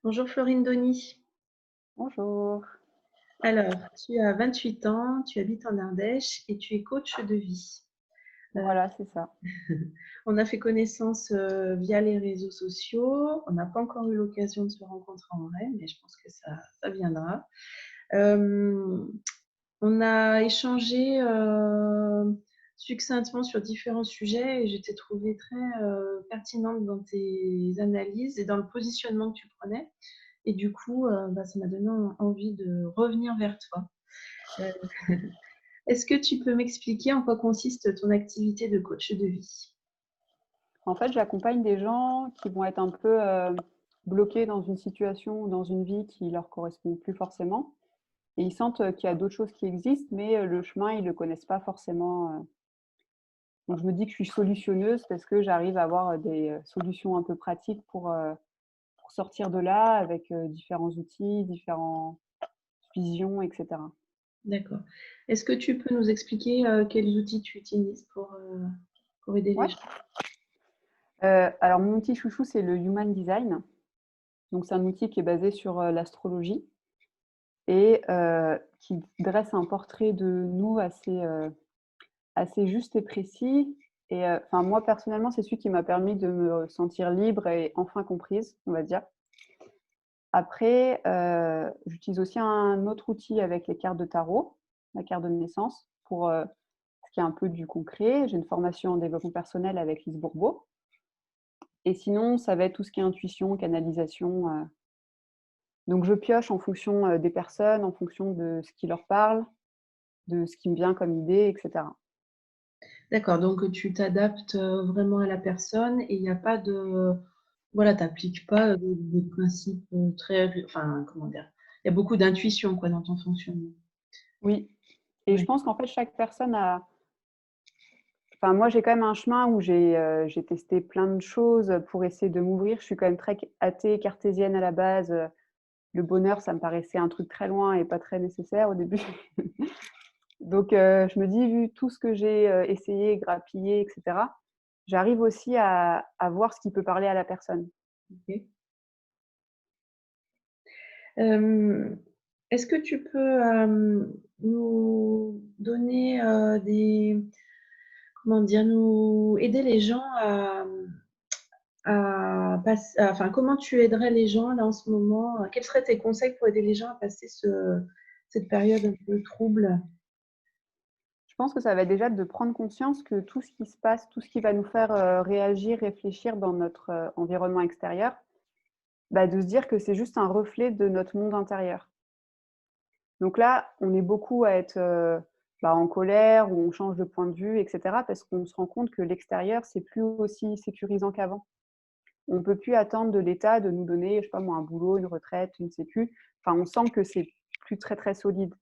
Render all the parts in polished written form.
Bonjour Florine Dony. Bonjour. Alors, tu as 28 ans, tu habites en Ardèche et tu es coach de vie. Heu, Voilà, c'est ça. on a fait connaissance, via les réseaux sociaux. On n'a pas encore eu l'occasion de se rencontrer en vrai, mais je pense que ça viendra. Hem, on a échangé, succinctement sur différents sujets et je t'ai trouvée très, pertinente dans tes analyses et dans le positionnement que tu prenais et du coup, ça m'a donné envie de revenir vers toi. Heu, est-ce que tu peux m'expliquer en quoi consiste ton activité de coach de vie? En fait, j'accompagne des gens qui vont être un peu, bloqués dans une situation ou dans une vie qui leur correspond plus forcément et ils sentent, qu'il y a d'autres choses qui existent, mais, le chemin, ils le connaissent pas forcément. Donc je me dis que je suis solutionneuse parce que j'arrive à avoir, des, solutions un peu pratiques pour sortir de là avec, différents outils, différentes visions et cetera. D'accord. Est-ce que tu peux nous expliquer, quels outils tu utilises pour aider les Ouais, gens? alors mon outil chouchou, c'est le Human Design. Donc c'est un outil qui est basé sur, l'astrologie et qui dresse un portrait de nous assez juste et précis et enfin moi personnellement, c'est celui qui m'a permis de me sentir libre et enfin comprise, on va dire. Après, j'utilise aussi un autre outil avec les cartes de tarot, la carte de naissance pour, ce qui est un peu du concret. J'ai une formation en développement personnel avec Lise Bourbeau et sinon ça va être tout ce qui est intuition, canalisation, donc je pioche en fonction, des personnes, en fonction de ce qui leur parle, de ce qui me vient comme idée et cetera. D'accord, donc tu t'adaptes, vraiment à la personne et il y a pas de voilà, tu appliques pas, des principes, très enfin, comment dire? Il y a beaucoup d'intuition, quoi, dans ton fonctionnement. Oui et je Ouais. pense qu'en fait chaque personne a enfin moi j'ai quand même un chemin où j'ai testé plein de choses, pour essayer de m'ouvrir. Je suis quand même très athée, cartésienne à la base, le bonheur ça me paraissait un truc très loin et pas très nécessaire au début. Donc je me dis vu tout ce que j'ai, essayé, grappillé et cetera, j'arrive aussi à voir ce qui peut parler à la personne. OK. Hem, est-ce que tu peux, nous donner, des comment dire? Nous aider les gens enfin, comment tu aiderais les gens là en ce moment? Quels seraient tes conseils pour aider les gens à passer cette période un peu trouble? Je pense que ça va déjà de prendre conscience que tout ce qui se passe, tout ce qui va nous faire, réagir, réfléchir dans notre, environnement extérieur, bah, de se dire que c'est juste un reflet de notre monde intérieur. Donc là, on est beaucoup à être, en colère ou on change de point de vue et cetera parce qu'on se rend compte que l'extérieur, c'est plus aussi sécurisant qu'avant. On peut plus attendre de l'État de nous donner, je sais pas moi, un boulot, une retraite, une sécu. Enfin, on sent que c'est plus très, très solide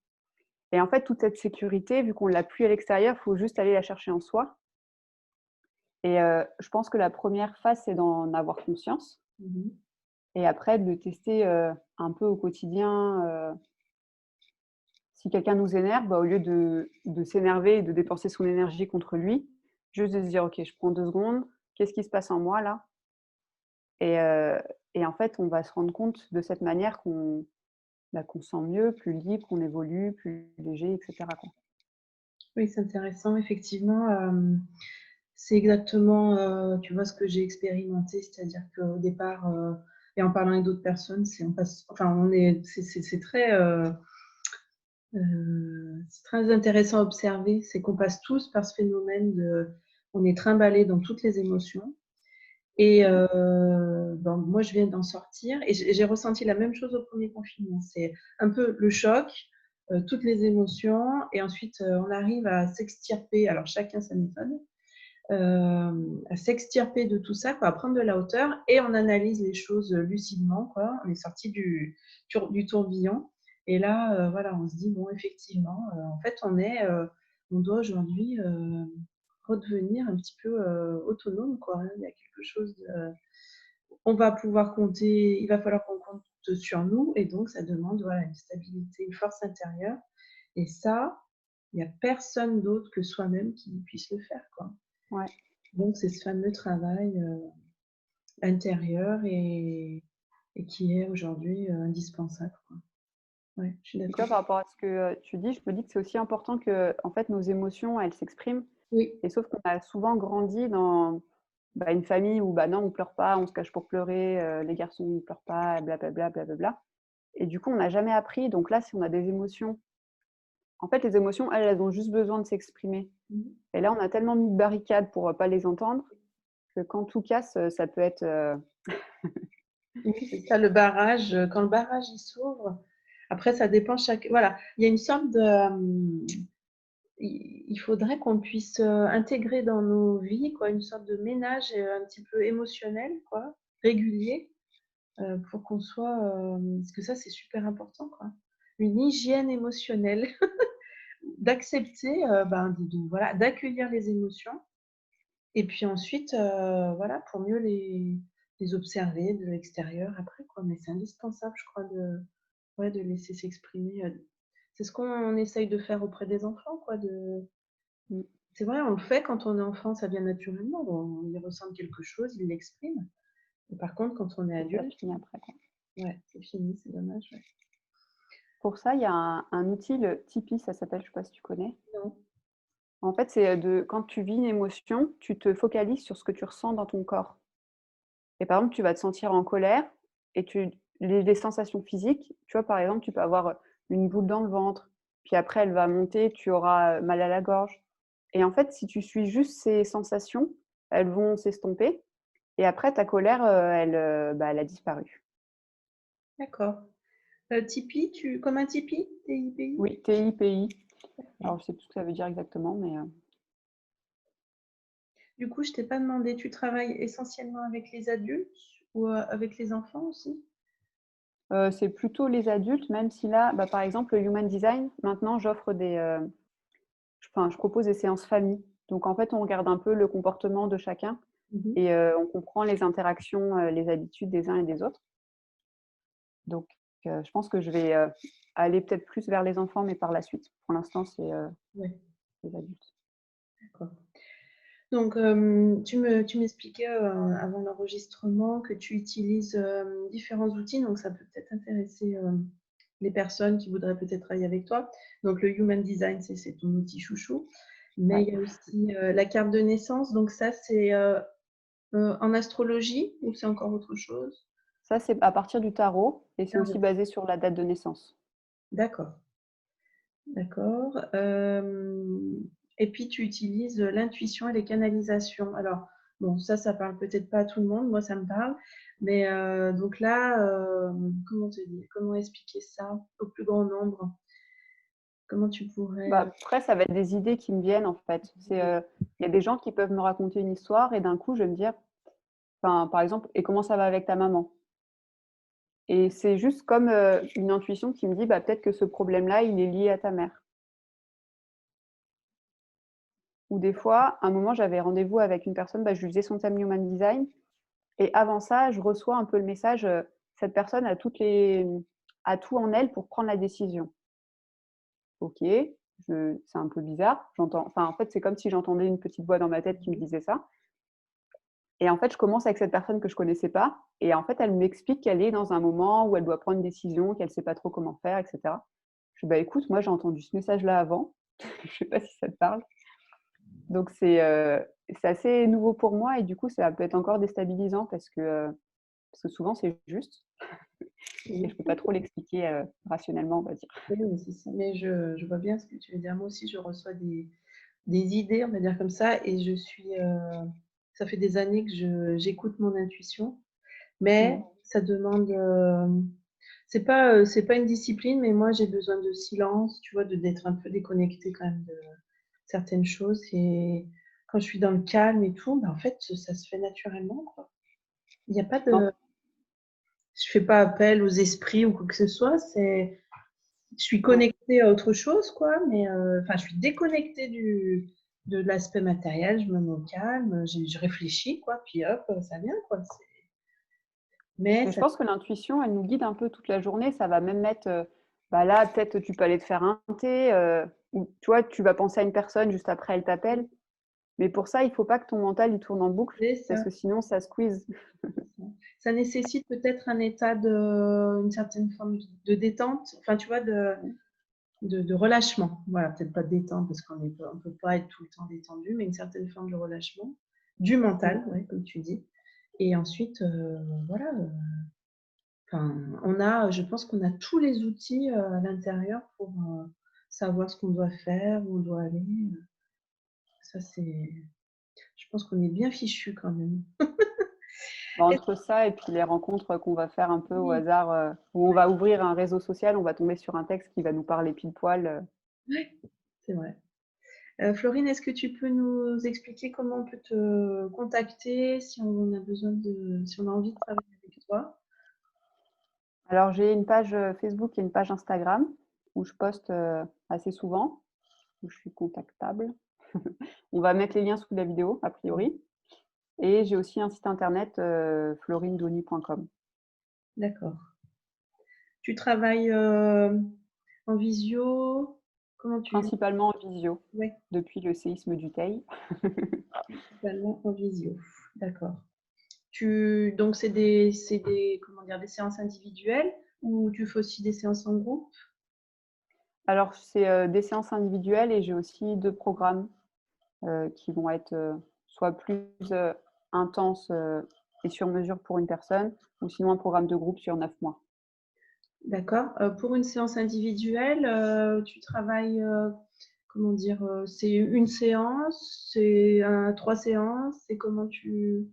et en fait, toute cette sécurité, vu qu'on l'a plus à l'extérieur, il faut juste aller la chercher en soi. Et je pense que la première phase, c'est d'en avoir conscience Mmh mh. et après de le tester, un peu au quotidien, si quelqu'un nous énerve, bah, au lieu de s'énerver et de dépenser son énergie contre lui, juste de se dire: «OK, je prends 2 secondes, qu'est-ce qui se passe en moi là?» et heu et en fait, on va se rendre compte de cette manière qu'on se sent mieux, plus libre, qu'on évolue, plus léger et cetera, quoi. Oui, c'est intéressant effectivement, c'est exactement, tu vois, ce que j'ai expérimenté. C'est-à-dire qu'au départ, et en parlant avec d'autres personnes, c'est on passe enfin on est c'est très, c'est très intéressant à observer. C'est qu'on passe tous par ce phénomène de on est trimballés dans toutes les émotions et Mmh. moi je viens d'en sortir et j'ai ressenti la même chose au premier confinement. C'est un peu le choc, toutes les émotions et ensuite, on arrive à s'extirper, alors chacun sa méthode, à s'extirper de tout ça, quoi, à prendre de la hauteur et on analyse les choses, lucidement, quoi. On est sorti du tourbillon et là, voilà, on se dit: «Bon, effectivement, en fait, on doit aujourd'hui, redevenir un petit peu, autonome, quoi, hein». Il y a quelque chose de on va pouvoir compter il va falloir qu'on compte sur nous et donc ça demande, voilà, une stabilité, une force intérieure et ça, il y a personne d'autre que soi-même qui puisse le faire, quoi. Ouais. Donc c'est ce fameux travail, intérieur et et qui est aujourd'hui indispensable, quoi. Ouais, je suis Et tu vois, d'accord. par rapport à ce que tu dis, je me dis que c'est aussi important que, en fait, nos émotions, elles s'expriment. Oui, Et sauf qu'on a souvent grandi dans une famille où bah non, on pleure pas, on se cache pour pleurer, les garçons ne pleurent pas, blablabla, blablabla. Et du coup, on n'a jamais appris. Donc là, si on a des émotions, en fait, les émotions, elles ont juste besoin de s'exprimer. mmh. Et là, on a tellement mis de barricades pour pas les entendre que quand tout casse, ça peut être. Oui, c'est ça le barrage, quand le barrage il s'ouvre, après ça dépend chaque voilà, il y a une sorte de, il faudrait qu'on puisse, intégrer dans nos vies, quoi, une sorte de ménage, un petit peu émotionnel, quoi, régulier, pour qu'on soit, parce que ça, c'est super important, quoi. Une hygiène émotionnelle, d'accepter, ben, de voilà, d'accueillir les émotions et puis ensuite, voilà, pour mieux les observer de l'extérieur après, quoi. Mais c'est indispensable, je crois, de ouais, de laisser s'exprimer, c'est ce qu'on essaye de faire auprès des enfants, quoi, de Mmh, c'est vrai, on le fait quand on est enfant, ça vient naturellement. On ils ressentent quelque chose, ils l'expriment. Et par contre, quand on est et ça adulte, finit après, quoi. ouais, c'est fini, c'est dommage, ouais. Pour ça, il y a un outil, le Tipeee, ça s'appelle, je sais pas si tu connais. Non. En fait, c'est quand tu vis une émotion, tu te focalises sur ce que tu ressens dans ton corps. Et par exemple, tu vas te sentir en colère et les sensations physiques, tu vois, par exemple, tu peux avoir une boule dans le ventre, puis après elle va monter, tu auras mal à la gorge. Et en fait, si tu suis juste ces sensations, elles vont s'estomper et après ta colère, elle a disparu. D'accord. Tipeee, tu comme un Tipeee? T-I-P-I? Oui, TIPI. D'accord. Alors je sais plus ce que ça veut dire exactement, mais Du coup, je t'ai pas demandé, tu travailles essentiellement avec les adultes ou, avec les enfants aussi? c'est plutôt les adultes, même si là, par exemple, le human design, maintenant j'offre je propose des séances famille. Donc en fait, on regarde un peu le comportement de chacun Mmh mh. et on comprend les interactions, les habitudes des uns et des autres. Donc je pense que je vais, aller peut-être plus vers les enfants, mais par la suite. Pour l'instant, c'est, Ouais, les adultes. d'accord. Donc, tu m'expliquais, avant l'enregistrement que tu utilises, différents outils, donc ça peut peut-être intéresser, les personnes qui voudraient peut-être travailler avec toi. Donc le Human Design, c'est ton outil chouchou, mais Ouais. il y a aussi, la carte de naissance, donc ça c'est, en astrologie ou c'est encore autre chose? Ça, c'est à partir du tarot et c'est Ah aussi oui, basé sur la date de naissance. d'accord, d'accord, et puis tu utilises, l'intuition et les canalisations. Alors bon, ça parle peut-être pas à tout le monde, moi ça me parle, mais donc là, comment te dire? Comment expliquer ça au plus grand nombre? Comment tu pourrais, Après, ça va être des idées qui me viennent, en fait. Il y a des gens qui peuvent me raconter une histoire et d'un coup, je vais me dire, enfin, par exemple: «Et comment ça va avec ta maman?» Et c'est juste comme, une intuition qui me dit: «Peut-être que ce problème-là, il est lié à ta mère». Ou des fois, à un moment, j'avais rendez-vous avec une personne, je lui faisais son thème Human Design et avant ça, je reçois un peu le message, cette personne a tout en elle pour prendre la décision. OK, c'est un peu bizarre, en fait, c'est comme si j'entendais une petite voix dans ma tête qui me disait ça et en fait, je commence avec cette personne que je connaissais pas et en fait, elle m'explique qu'elle est dans un moment où elle doit prendre une décision, qu'elle sait pas trop comment faire et cetera. Je dis: «Écoute, moi, j'ai entendu ce message-là avant, je sais pas si ça te parle». Donc c'est assez nouveau pour moi et du coup, ça peut être encore déstabilisant parce que souvent c'est juste et je peux pas oui. trop l'expliquer, rationnellement, on va dire. Oui, oui, c'est ça, mais je vois bien ce que tu veux dire. Moi aussi, je reçois des idées, on va dire comme ça, et je suis, ça fait des années que j'écoute mon intuition, mais Mmh. ça demande, c'est pas une discipline, mais moi, j'ai besoin de silence, tu vois, d'être un peu déconnectée quand même de certaines choses, et quand je suis dans le calme et tout, en fait, ça se fait naturellement, quoi. Il y a pas Non, de Je fais pas appel aux esprits ou quoi que ce soit, je suis ouais. connectée à autre chose, quoi, mais enfin, je suis déconnectée de l'aspect matériel. Je me mets au calme, je réfléchis, quoi, puis hop, ça vient, quoi. Mais Mais je ça pense que l'intuition, elle nous guide un peu toute la journée. Ça va même mettre, là, peut-être tu peux aller te faire un thé, ou tu vois, tu vas penser à une personne juste après, elle t'appelle Mais pour ça, il ne faut pas que ton mental il tourne en boucle C'est parce ça. que sinon, ça squeeze. Ça nécessite peut-être un état une certaine forme de détente, enfin, tu vois, de relâchement. Voilà, peut-être pas de détente parce qu'on ne peut pas être tout le temps détendu, mais une certaine forme de relâchement, du mental, ouais, comme tu dis. Et ensuite, voilà, enfin, je pense qu'on a tous les outils à l'intérieur pour savoir ce qu'on doit faire, où on doit aller. Ça, je pense qu'on est bien fichu quand même. Bah, Et- entre ça et puis les rencontres qu'on va faire un peu au oui, hasard, où on va ouvrir un réseau social, on va tomber sur un texte qui va nous parler pile poil. ouais, c'est vrai. Florine, est-ce que tu peux nous expliquer comment on peut te contacter si on a si on a envie de travailler avec toi? Alors, j'ai une page Facebook et une page Instagram où je poste assez souvent, où je suis contactable. On va mettre les liens sous la vidéo, a priori. Et j'ai aussi un site internet, florinedoni.com. D'accord. Tu travailles en visio? Comment tu... Principalement en visio, Ouais, depuis le séisme du Teil. principalement en visio. D'accord. Donc, comment dire, des séances individuelles ou tu fais aussi des séances en groupe? Alors, c'est des séances individuelles et j'ai aussi 2 programmes qui vont être soit plus intenses et sur mesure pour une personne, ou sinon un programme de groupe sur 9 mois. D'accord. Pour une séance individuelle, tu travailles, comment dire, c'est une séance, c'est 3 séances, c'est comment tu...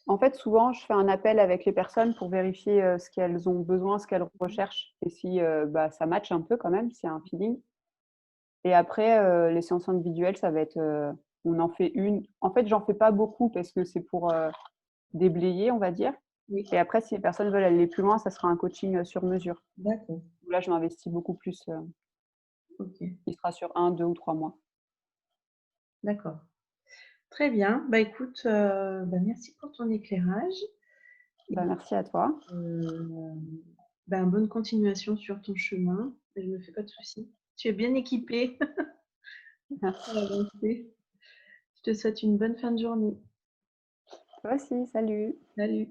En fait, souvent, je fais un appel avec les personnes pour vérifier ce qu'elles ont besoin, ce qu'elles recherchent, et si ça match un peu quand même, s'il y a un feeling. Et après, les séances individuelles, ça va être, on en fait une. En fait, j'en fais pas beaucoup parce que c'est pour déblayer, on va dire. Oui, Et après, si les personnes veulent aller plus loin, ça sera un coaching sur mesure. d'accord. Là, je m'investis beaucoup plus. Ok, Il sera sur 1, 2 ou 3 mois. d'accord. Très bien. Bah écoute, merci pour ton éclairage. Bah, merci à toi. Euh, bonne continuation sur ton chemin. Je ne me fais pas de soucis. Tu es bien équipée pour Merci. avancer. Je te souhaite une bonne fin de journée. Toi aussi, salut. Salut.